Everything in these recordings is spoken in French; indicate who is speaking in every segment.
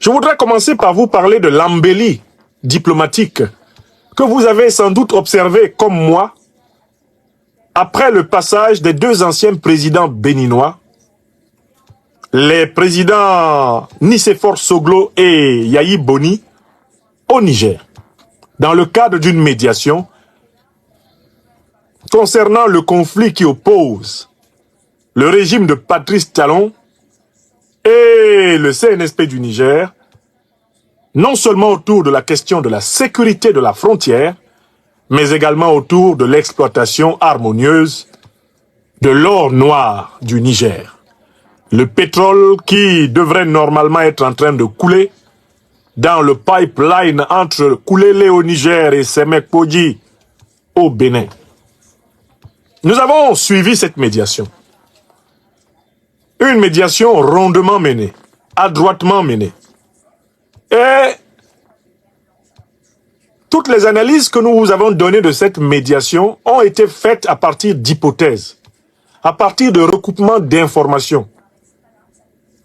Speaker 1: Je voudrais commencer par vous parler de l'embellie diplomatique que vous avez sans doute observé comme moi après le passage des deux anciens présidents béninois, les présidents Nicéphore Soglo et Yayi Boni, au Niger, dans le cadre d'une médiation concernant le conflit qui oppose le régime de Patrice Talon et le CNSP du Niger, non seulement autour de la question de la sécurité de la frontière, mais également autour de l'exploitation harmonieuse de l'or noir du Niger. Le pétrole qui devrait normalement être en train de couler dans le pipeline entre Koulélé au Niger et Semek-Podji au Bénin. Nous avons suivi cette médiation. Une médiation rondement menée, adroitement menée. Et toutes les analyses que nous vous avons données de cette médiation ont été faites à partir d'hypothèses, à partir de recoupements d'informations.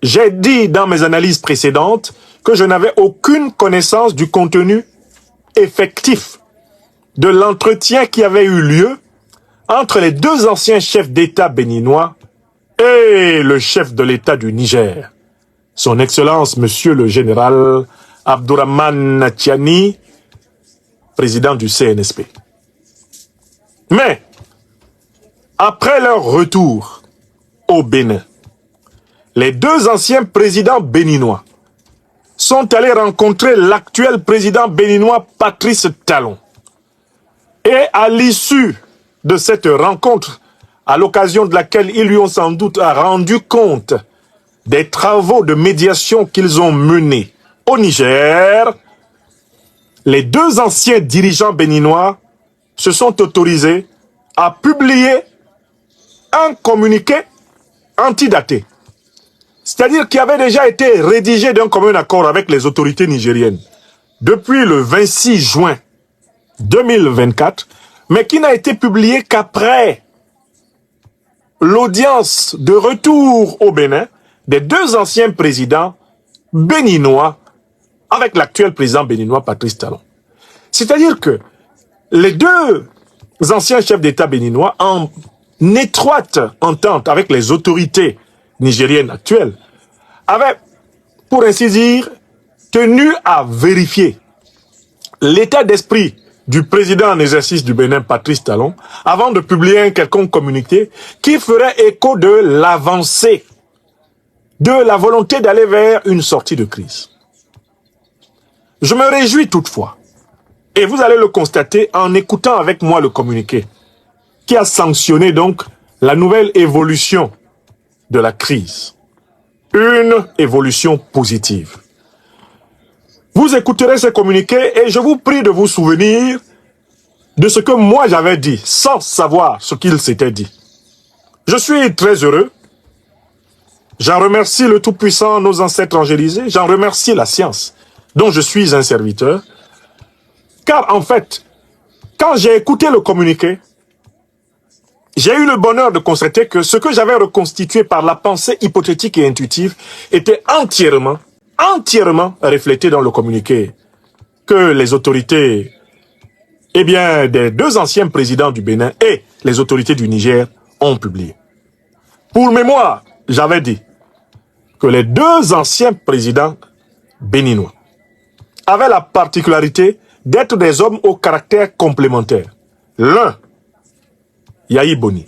Speaker 1: J'ai dit dans mes analyses précédentes que je n'avais aucune connaissance du contenu effectif de l'entretien qui avait eu lieu entre les deux anciens chefs d'État béninois et le chef de l'État du Niger, son Excellence Monsieur le Général Abdourahmane Tiani, président du CNSP. Mais, après leur retour au Bénin, les deux anciens présidents béninois sont allés rencontrer l'actuel président béninois Patrice Talon. Et à l'issue de cette rencontre, à l'occasion de laquelle ils lui ont sans doute rendu compte des travaux de médiation qu'ils ont menés au Niger, les deux anciens dirigeants béninois se sont autorisés à publier un communiqué antidaté. C'est-à-dire qui avait déjà été rédigé d'un commun accord avec les autorités nigériennes depuis le 26 juin 2024, mais qui n'a été publié qu'après l'audience de retour au Bénin des deux anciens présidents béninois avec l'actuel président béninois Patrice Talon. C'est-à-dire que les deux anciens chefs d'État béninois, en étroite entente avec les autorités nigériennes actuelles, avaient, pour ainsi dire, tenu à vérifier l'état d'esprit du président en exercice du Bénin, Patrice Talon, avant de publier un quelconque communiqué qui ferait écho de l'avancée, de la volonté d'aller vers une sortie de crise. Je me réjouis toutefois, et vous allez le constater en écoutant avec moi le communiqué, qui a sanctionné donc la nouvelle évolution de la crise. Une évolution positive. Vous écouterez ce communiqué et je vous prie de vous souvenir de ce que moi j'avais dit, sans savoir ce qu'il s'était dit. Je suis très heureux. J'en remercie le Tout-Puissant, nos ancêtres angélisés. J'en remercie la science, dont je suis un serviteur. Car en fait, quand j'ai écouté le communiqué, j'ai eu le bonheur de constater que ce que j'avais reconstitué par la pensée hypothétique et intuitive était entièrement reflété dans le communiqué que les autorités, des deux anciens présidents du Bénin et les autorités du Niger ont publié. Pour mémoire, j'avais dit que les deux anciens présidents béninois avaient la particularité d'être des hommes au caractère complémentaire. L'un, Yayi Boni,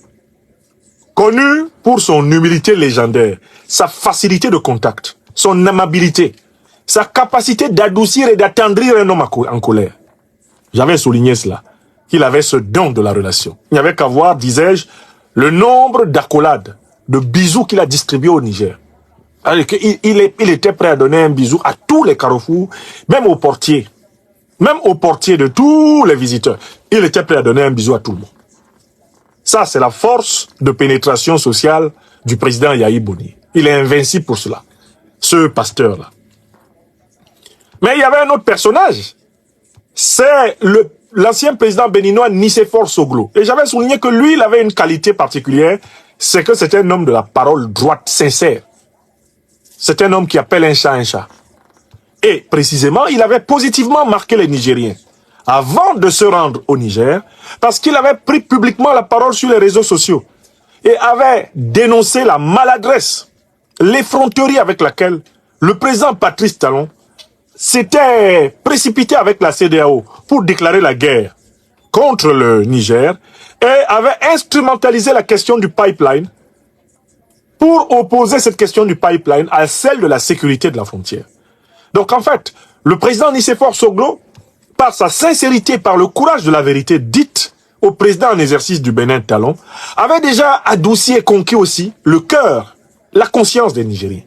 Speaker 1: connu pour son humilité légendaire, sa facilité de contact, son amabilité, sa capacité d'adoucir et d'attendrir un homme en colère. J'avais souligné cela, qu'il avait ce don de la relation. Il n'y avait qu'à voir, disais-je, le nombre d'accolades, de bisous qu'il a distribués au Niger. Il était prêt à donner un bisou à tous les carrefours, même aux portiers de tous les visiteurs. Il était prêt à donner un bisou à tout le monde. Ça, c'est la force de pénétration sociale du président Yayi Boni. Il est invincible pour cela, ce pasteur-là. Mais il y avait un autre personnage. C'est l'ancien président béninois Nicéphore Soglo. Et j'avais souligné que lui, il avait une qualité particulière, c'est que c'était un homme de la parole droite, sincère. C'est un homme qui appelle un chat un chat. Et précisément, il avait positivement marqué les Nigériens avant de se rendre au Niger, parce qu'il avait pris publiquement la parole sur les réseaux sociaux et avait dénoncé la maladresse, l'effronterie avec laquelle le président Patrice Talon s'était précipité avec la CEDEAO pour déclarer la guerre contre le Niger et avait instrumentalisé la question du pipeline pour opposer cette question du pipeline à celle de la sécurité de la frontière. Donc en fait, le président Nicéphore Soglo, par sa sincérité, par le courage de la vérité dite au président en exercice du Bénin Talon, avait déjà adouci et conquis aussi le cœur, la conscience des Nigériens.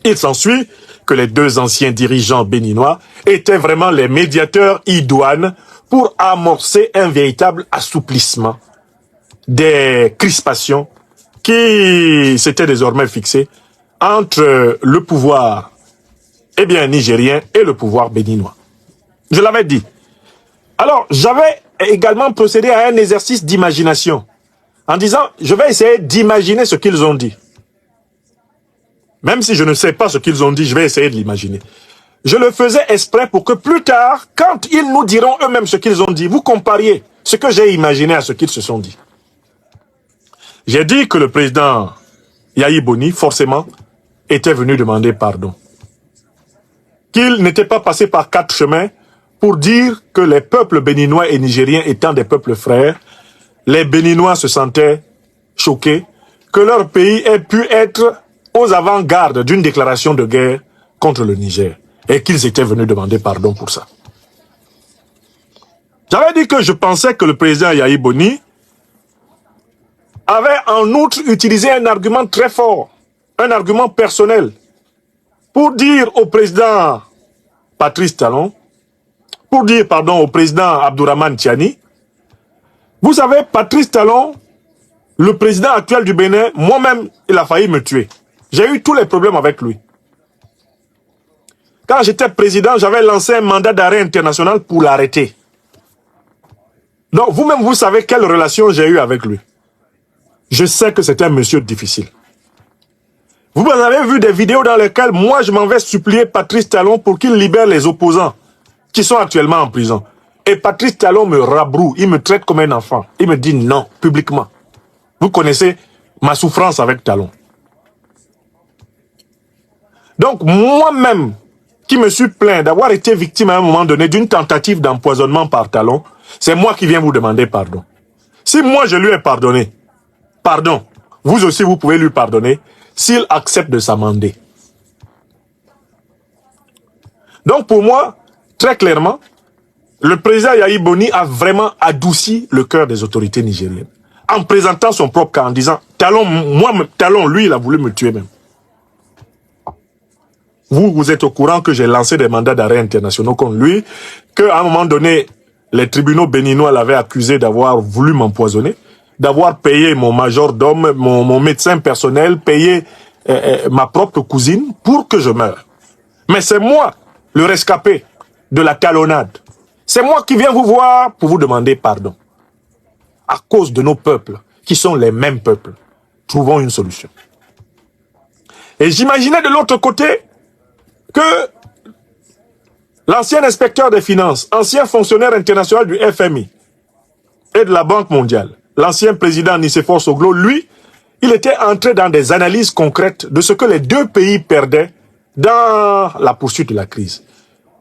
Speaker 1: Il s'ensuit que les deux anciens dirigeants béninois étaient vraiment les médiateurs idoines pour amorcer un véritable assouplissement des crispations qui s'étaient désormais fixées entre le pouvoir nigérien et le pouvoir béninois. Je l'avais dit. Alors, j'avais également procédé à un exercice d'imagination en disant, je vais essayer d'imaginer ce qu'ils ont dit. Même si je ne sais pas ce qu'ils ont dit, je vais essayer de l'imaginer. Je le faisais exprès pour que plus tard, quand ils nous diront eux-mêmes ce qu'ils ont dit, vous compariez ce que j'ai imaginé à ce qu'ils se sont dit. J'ai dit que le président Yahi Boni, forcément, était venu demander pardon. Qu'il n'était pas passé par 4 chemins pour dire que les peuples béninois et nigériens étant des peuples frères, les Béninois se sentaient choqués que leur pays ait pu être aux avant-gardes d'une déclaration de guerre contre le Niger et qu'ils étaient venus demander pardon pour ça. J'avais dit que je pensais que le président Yahi Boni avait en outre utilisé un argument très fort, un argument personnel, pour dire au président Patrice Talon, pour dire, pardon, au président Abdourahmane Tiani, vous savez, Patrice Talon, le président actuel du Bénin, moi-même, il a failli me tuer. J'ai eu tous les problèmes avec lui. Quand j'étais président, j'avais lancé un mandat d'arrêt international pour l'arrêter. Donc, vous-même, vous savez quelle relation j'ai eue avec lui. Je sais que c'est un monsieur difficile. Vous avez vu des vidéos dans lesquelles moi, je m'en vais supplier Patrice Talon pour qu'il libère les opposants qui sont actuellement en prison. Et Patrice Talon me rabroue, il me traite comme un enfant. Il me dit non, publiquement. Vous connaissez ma souffrance avec Talon. Donc, moi-même, qui me suis plaint d'avoir été victime à un moment donné d'une tentative d'empoisonnement par Talon, c'est moi qui viens vous demander pardon. Si moi, je lui ai pardonné, pardon, vous aussi, vous pouvez lui pardonner s'il accepte de s'amender. Donc, pour moi, très clairement, le président Yahi Boni a vraiment adouci le cœur des autorités nigériennes en présentant son propre cas, en disant « Talon, Talon, lui, il a voulu me tuer même. » Vous êtes au courant que j'ai lancé des mandats d'arrêt internationaux contre lui, qu'à un moment donné, les tribunaux béninois l'avaient accusé d'avoir voulu m'empoisonner, d'avoir payé mon majordome, mon médecin personnel, payé ma propre cousine pour que je meure. Mais c'est moi, le rescapé de la talonnade. C'est moi qui viens vous voir pour vous demander pardon. À cause de nos peuples, qui sont les mêmes peuples. Trouvons une solution. Et j'imaginais de l'autre côté que l'ancien inspecteur des finances, ancien fonctionnaire international du FMI et de la Banque mondiale, l'ancien président Nicéphore Soglo, lui, il était entré dans des analyses concrètes de ce que les deux pays perdaient dans la poursuite de la crise.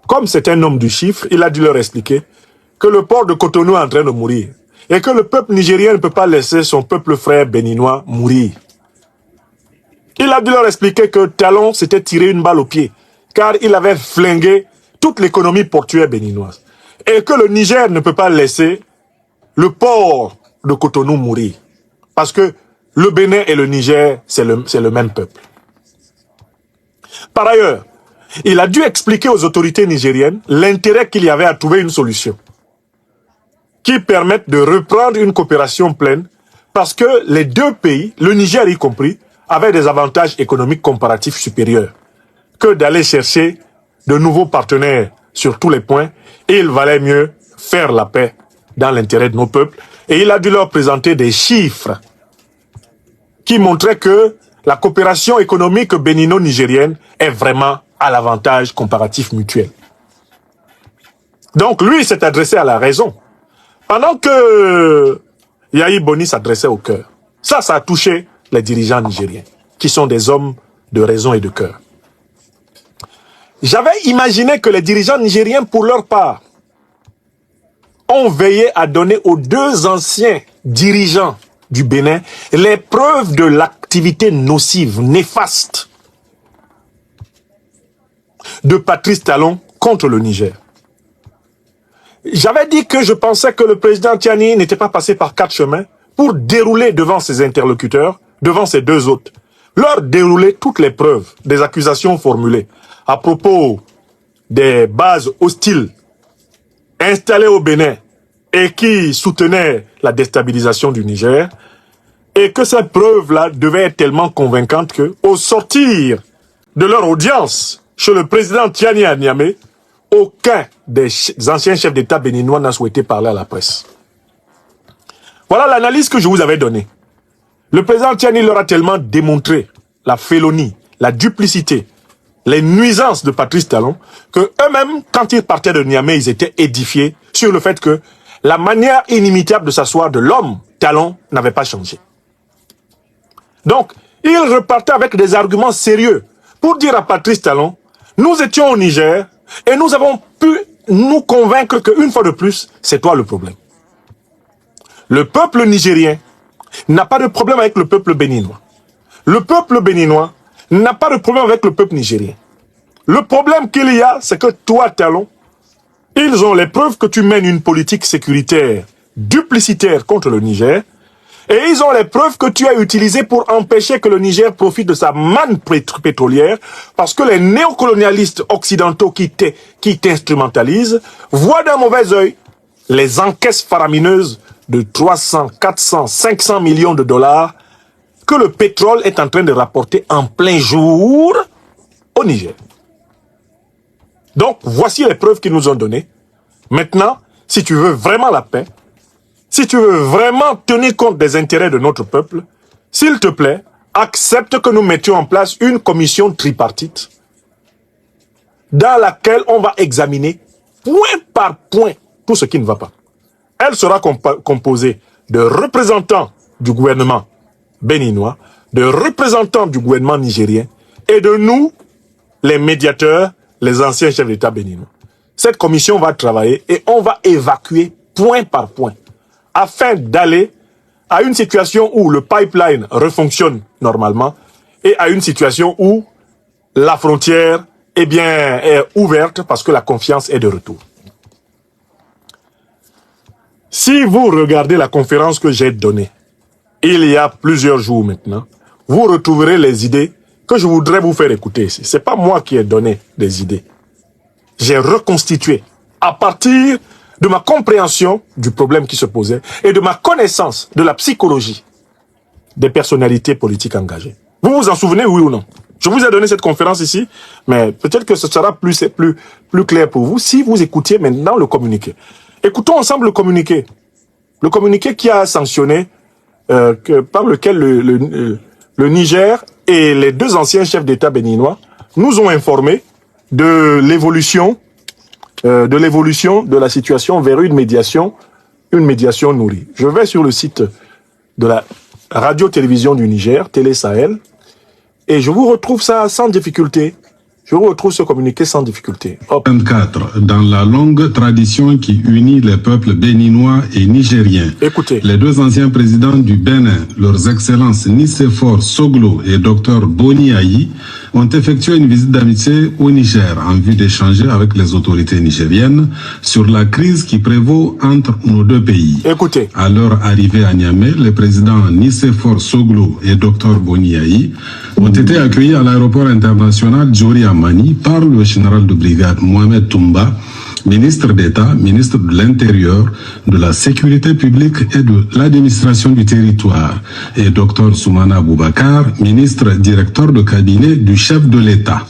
Speaker 1: Comme c'est un homme du chiffre, il a dû leur expliquer que le port de Cotonou est en train de mourir et que le peuple nigérien ne peut pas laisser son peuple frère béninois mourir. Il a dû leur expliquer que Talon s'était tiré une balle au pied car il avait flingué toute l'économie portuaire béninoise et que le Niger ne peut pas laisser le port de Cotonou mourir parce que le Bénin et le Niger, c'est le même peuple. Par ailleurs, il a dû expliquer aux autorités nigériennes l'intérêt qu'il y avait à trouver une solution qui permette de reprendre une coopération pleine parce que les deux pays, le Niger y compris, avaient des avantages économiques comparatifs supérieurs que d'aller chercher de nouveaux partenaires sur tous les points et il valait mieux faire la paix dans l'intérêt de nos peuples. Et il a dû leur présenter des chiffres qui montraient que la coopération économique bénino-nigérienne est vraiment à l'avantage comparatif mutuel. Donc lui s'est adressé à la raison, pendant que Yahi Boni s'adressait au cœur. Ça a touché les dirigeants nigériens, qui sont des hommes de raison et de cœur. J'avais imaginé que les dirigeants nigériens, pour leur part, ont veillé à donner aux deux anciens dirigeants du Bénin les preuves de l'activité nocive, néfaste de Patrice Talon contre le Niger. J'avais dit que je pensais que le président Tiani n'était pas passé par 4 chemins pour dérouler devant ses interlocuteurs, devant ses deux hôtes, leur dérouler toutes les preuves des accusations formulées à propos des bases hostiles installées au Bénin et qui soutenaient la déstabilisation du Niger, et que ces preuves-là devaient être tellement convaincantes que, au sortir de leur audience chez le président Tiani à Niamey, aucun des anciens chefs d'État béninois n'a souhaité parler à la presse. Voilà l'analyse que je vous avais donnée. Le président Tiani leur a tellement démontré la félonie, la duplicité, les nuisances de Patrice Talon, que eux-mêmes, quand ils partaient de Niamey, ils étaient édifiés sur le fait que la manière inimitable de s'asseoir de l'homme Talon n'avait pas changé. Donc, ils repartaient avec des arguments sérieux pour dire à Patrice Talon, nous étions au Niger et nous avons pu nous convaincre qu'une fois de plus, c'est toi le problème. Le peuple nigérien n'a pas de problème avec le peuple béninois. Le peuple béninois n'a pas de problème avec le peuple nigérien. Le problème qu'il y a, c'est que toi, Talon, ils ont les preuves que tu mènes une politique sécuritaire duplicitaire contre le Niger, et ils ont les preuves que tu as utilisées pour empêcher que le Niger profite de sa manne pétrolière, parce que les néocolonialistes occidentaux qui t'instrumentalisent voient d'un mauvais œil les encaisses faramineuses de 300, 400, 500 millions de dollars que le pétrole est en train de rapporter en plein jour au Niger. Donc, voici les preuves qu'ils nous ont données. Maintenant, si tu veux vraiment la paix, si tu veux vraiment tenir compte des intérêts de notre peuple, s'il te plaît, accepte que nous mettions en place une commission tripartite dans laquelle on va examiner point par point tout ce qui ne va pas. Elle sera composée de représentants du gouvernement béninois, de représentants du gouvernement nigérien et de nous, les médiateurs, les anciens chefs d'État béninois. Cette commission va travailler et on va évacuer point par point afin d'aller à une situation où le pipeline refonctionne normalement et à une situation où la frontière est ouverte parce que la confiance est de retour. Si vous regardez la conférence que j'ai donnée, il y a plusieurs jours maintenant, vous retrouverez les idées que je voudrais vous faire écouter ici. Ce n'est pas moi qui ai donné des idées. J'ai reconstitué à partir de ma compréhension du problème qui se posait et de ma connaissance de la psychologie des personnalités politiques engagées. Vous vous en souvenez, oui ou non? Je vous ai donné cette conférence ici, mais peut-être que ce sera plus clair pour vous si vous écoutiez maintenant le communiqué. Écoutons ensemble le communiqué. Le communiqué qui a sanctionné, par lequel le Niger et les deux anciens chefs d'État béninois nous ont informés de l'évolution de la situation vers une médiation nourrie. Je vais sur le site de la radio-télévision du Niger, Télé Sahel, et je vous retrouve ça sans difficulté. Je vous retrouve ce communiqué sans difficulté. Hop.
Speaker 2: 24, dans la longue tradition qui unit les peuples béninois et nigériens.
Speaker 1: Écoutez.
Speaker 2: Les deux anciens présidents du Bénin, leurs excellences Nicéphore Soglo et Dr Boni Ayi, ont effectué une visite d'amitié au Niger en vue d'échanger avec les autorités nigériennes sur la crise qui prévaut entre nos deux pays.
Speaker 1: Écoutez.
Speaker 2: À leur arrivée à Niamey, les présidents Nicéphore Soglo et Dr Boni Ayi ont été accueillis à l'aéroport international Djori Amani par le général de brigade Mohamed Toumba, ministre d'État, ministre de l'Intérieur, de la Sécurité publique et de l'administration du territoire, et Dr Soumana Boubacar, ministre directeur de cabinet du chef de l'État.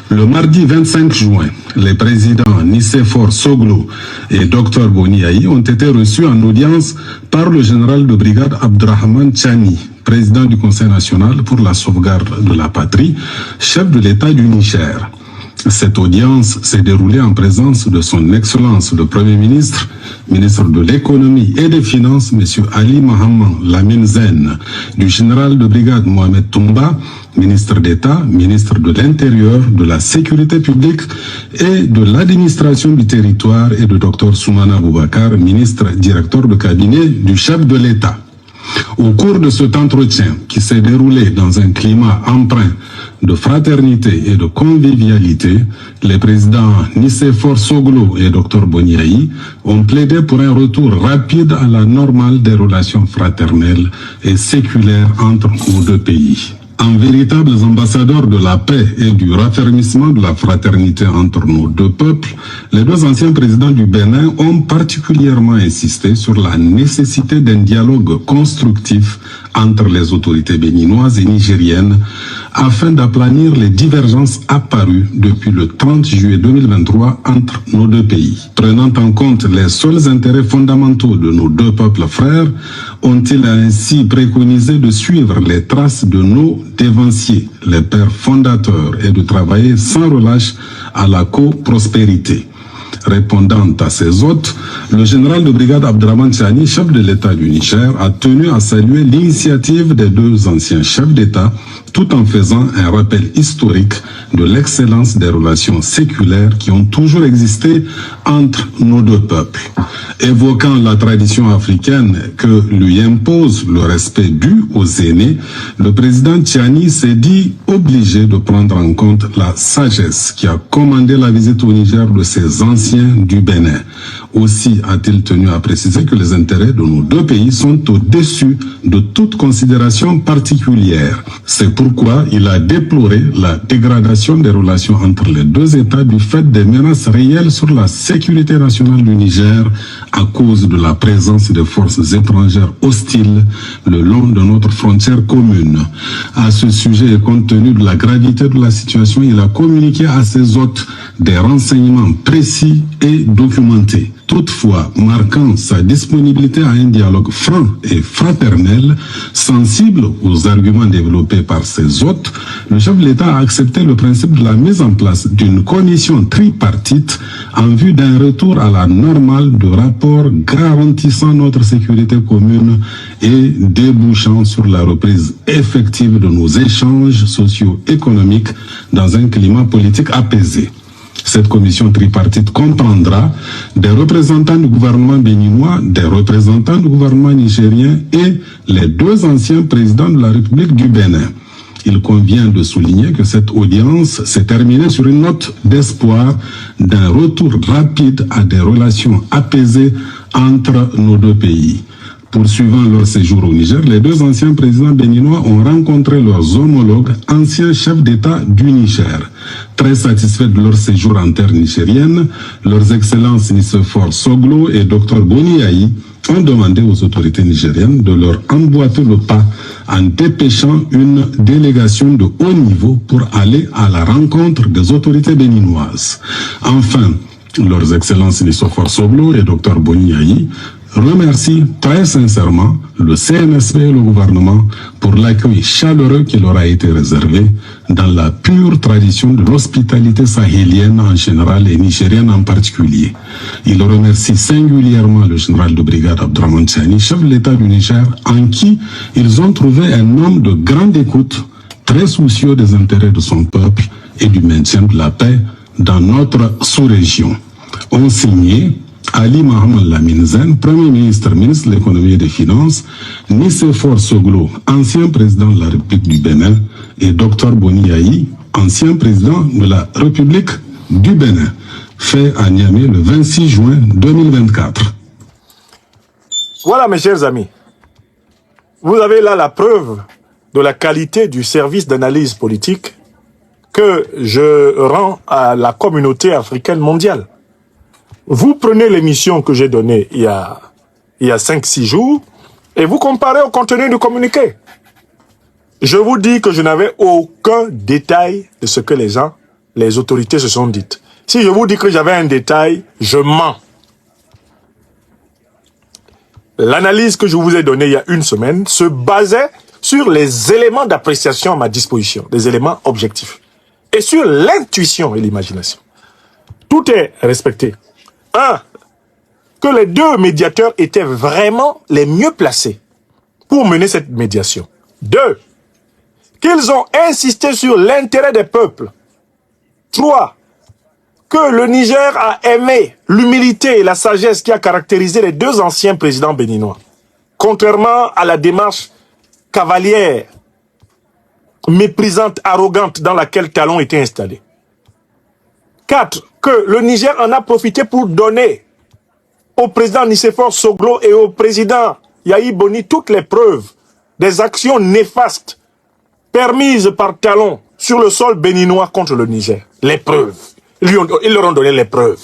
Speaker 2: Le mardi 25 juin, les présidents Nicéphore Soglo et Dr Boni Ayi ont été reçus en audience par le général de brigade Abdrahman Tchani, président du Conseil national pour la sauvegarde de la patrie, chef de l'État du Niger. Cette audience s'est déroulée en présence de son Excellence le Premier ministre, ministre de l'Économie et des Finances, M. Ali Mohamed Lamine Zen, du général de brigade Mohamed Toumba, ministre d'État, ministre de l'Intérieur, de la Sécurité publique et de l'administration du territoire, et de Dr Soumana Boubacar, ministre directeur de cabinet du chef de l'État. Au cours de cet entretien, qui s'est déroulé dans un climat empreint de fraternité et de convivialité, les présidents Nicéphore Soglo et Dr Boniaï ont plaidé pour un retour rapide à la normale des relations fraternelles et séculaires entre nos deux pays. En véritables ambassadeurs de la paix et du raffermissement de la fraternité entre nos deux peuples, les deux anciens présidents du Bénin ont particulièrement insisté sur la nécessité d'un dialogue constructif entre les autorités béninoises et nigériennes afin d'aplanir les divergences apparues depuis le 30 juillet 2023 entre nos deux pays. Prenant en compte les seuls intérêts fondamentaux de nos deux peuples frères, ont-ils ainsi préconisé de suivre les traces de nos dévanciers, les pères fondateurs, et de travailler sans relâche à la coprospérité. Répondant à ces hôtes, le général de brigade Abdraman Tchani, chef de l'État du Niger, a tenu à saluer l'initiative des deux anciens chefs d'État, tout en faisant un rappel historique de l'excellence des relations séculaires qui ont toujours existé entre nos deux peuples. Évoquant la tradition africaine que lui impose le respect dû aux aînés, le président Tchani s'est dit obligé de prendre en compte la sagesse qui a commandé la visite au Niger de ses anciens du Bénin. Aussi a-t-il tenu à préciser que les intérêts de nos deux pays sont au-dessus de toute considération particulière. C'est pourquoi il a déploré la dégradation des relations entre les deux États du fait des menaces réelles sur la sécurité nationale du Niger à cause de la présence des forces étrangères hostiles le long de notre frontière commune. À ce sujet, et compte tenu de la gravité de la situation, il a communiqué à ses hôtes des renseignements précis et documentés. Toutefois, marquant sa disponibilité à un dialogue franc et fraternel, sensible aux arguments développés par ses hôtes, le chef de l'État a accepté le principe de la mise en place d'une commission tripartite en vue d'un retour à la normale de rapports garantissant notre sécurité commune et débouchant sur la reprise effective de nos échanges socio-économiques dans un climat politique apaisé. Cette commission tripartite comprendra des représentants du gouvernement béninois, des représentants du gouvernement nigérien et les deux anciens présidents de la République du Bénin. Il convient de souligner que cette audience s'est terminée sur une note d'espoir d'un retour rapide à des relations apaisées entre nos deux pays. Poursuivant leur séjour au Niger, les deux anciens présidents béninois ont rencontré leurs homologues, anciens chefs d'État du Niger. Très satisfaits de leur séjour en terre nigérienne, leurs excellences Nicéphore Soglo et Dr Boniaï ont demandé aux autorités nigériennes de leur emboîter le pas en dépêchant une délégation de haut niveau pour aller à la rencontre des autorités béninoises. Enfin, leurs excellences Nicéphore Soglo et Dr Boniaï remercie très sincèrement le CNSP et le gouvernement pour l'accueil chaleureux qui leur a été réservé dans la pure tradition de l'hospitalité sahélienne en général et nigérienne en particulier. Il remercie singulièrement le général de brigade Abdraman Tchani, chef de l'État du Niger, en qui ils ont trouvé un homme de grande écoute, très soucieux des intérêts de son peuple et du maintien de la paix dans notre sous-région. Ont signé Ali Mohamed Lamine Zen, Premier ministre, ministre de l'Économie et des Finances, Nicéphore Soglo, ancien président de la République du Bénin, et Dr Boniaï, ancien président de la République du Bénin, fait à Niamey le 26 juin 2024.
Speaker 1: Voilà, mes chers amis. Vous avez là la preuve de la qualité du service d'analyse politique que je rends à la communauté africaine mondiale. Vous prenez l'émission que j'ai donnée il y a 5-6 jours et vous comparez au contenu du communiqué. Je vous dis que je n'avais aucun détail de ce que les autorités se sont dites. Si je vous dis que j'avais un détail, je mens. L'analyse que je vous ai donnée il y a une semaine se basait sur les éléments d'appréciation à ma disposition, des éléments objectifs. et sur l'intuition et l'imagination. Tout est respecté. Un, que les deux médiateurs étaient vraiment les mieux placés pour mener cette médiation. Deux, qu'ils ont insisté sur l'intérêt des peuples. Trois, que le Niger a aimé l'humilité et la sagesse qui a caractérisé les deux anciens présidents béninois. Contrairement à la démarche cavalière, méprisante, arrogante dans laquelle Talon était installé. 4. Que le Niger en a profité pour donner au président Nicéphore Soglo et au président Yahi Boni toutes les preuves des actions néfastes permises par Talon sur le sol béninois contre le Niger. Les preuves. Ils leur ont donné les preuves.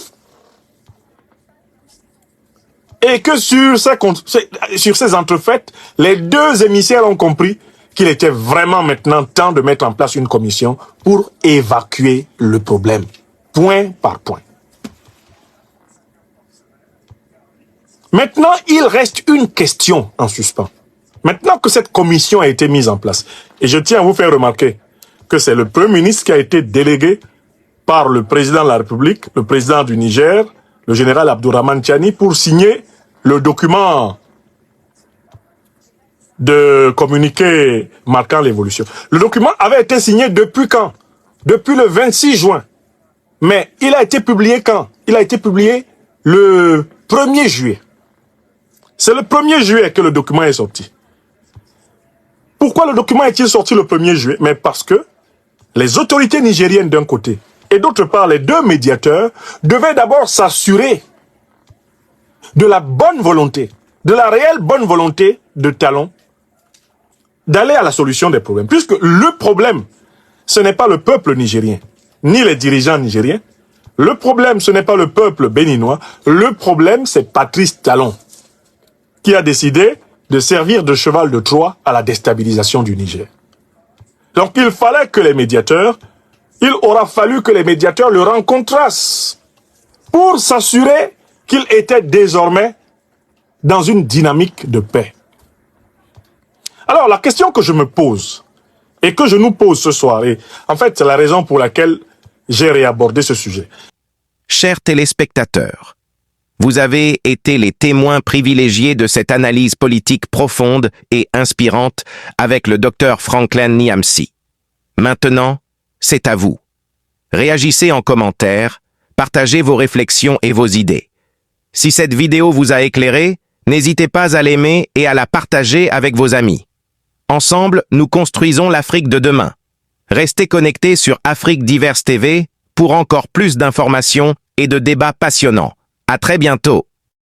Speaker 1: Et que sur ces entrefaites, les deux émissaires ont compris qu'il était vraiment maintenant temps de mettre en place une commission pour évacuer le problème, point par point. Maintenant, il reste une question en suspens. Maintenant que cette commission a été mise en place, et je tiens à vous faire remarquer que c'est le Premier ministre qui a été délégué par le président de la République, le président du Niger, le général Abdourahmane Tiani, pour signer le document de communiqué marquant l'évolution. Le document avait été signé depuis quand? Depuis le 26 juin. Mais il a été publié quand? Il a été publié le 1er juillet. C'est le 1er juillet que le document est sorti. Pourquoi le document est-il sorti le 1er juillet? Mais parce que les autorités nigériennes d'un côté et d'autre part les deux médiateurs devaient d'abord s'assurer de la bonne volonté, de la réelle bonne volonté de Talon d'aller à la solution des problèmes. Puisque le problème, ce n'est pas le peuple nigérien, ni les dirigeants nigériens. Le problème, ce n'est pas le peuple béninois. Le problème, c'est Patrice Talon, qui a décidé de servir de cheval de Troie à la déstabilisation du Niger. Donc il fallait que les médiateurs, il aura fallu que les médiateurs le rencontrassent pour s'assurer qu'il était désormais dans une dynamique de paix. Alors la question que je me pose, et que je nous pose ce soir, et en fait c'est la raison pour laquelle j'ai réabordé ce sujet.
Speaker 3: Chers téléspectateurs, vous avez été les témoins privilégiés de cette analyse politique profonde et inspirante avec le Dr Franklin Niamsi. Maintenant, c'est à vous. Réagissez en commentaire, partagez vos réflexions et vos idées. Si cette vidéo vous a éclairé, n'hésitez pas à l'aimer et à la partager avec vos amis. Ensemble, nous construisons l'Afrique de demain. Restez connectés sur Afrique Diverse TV pour encore plus d'informations et de débats passionnants. À très bientôt.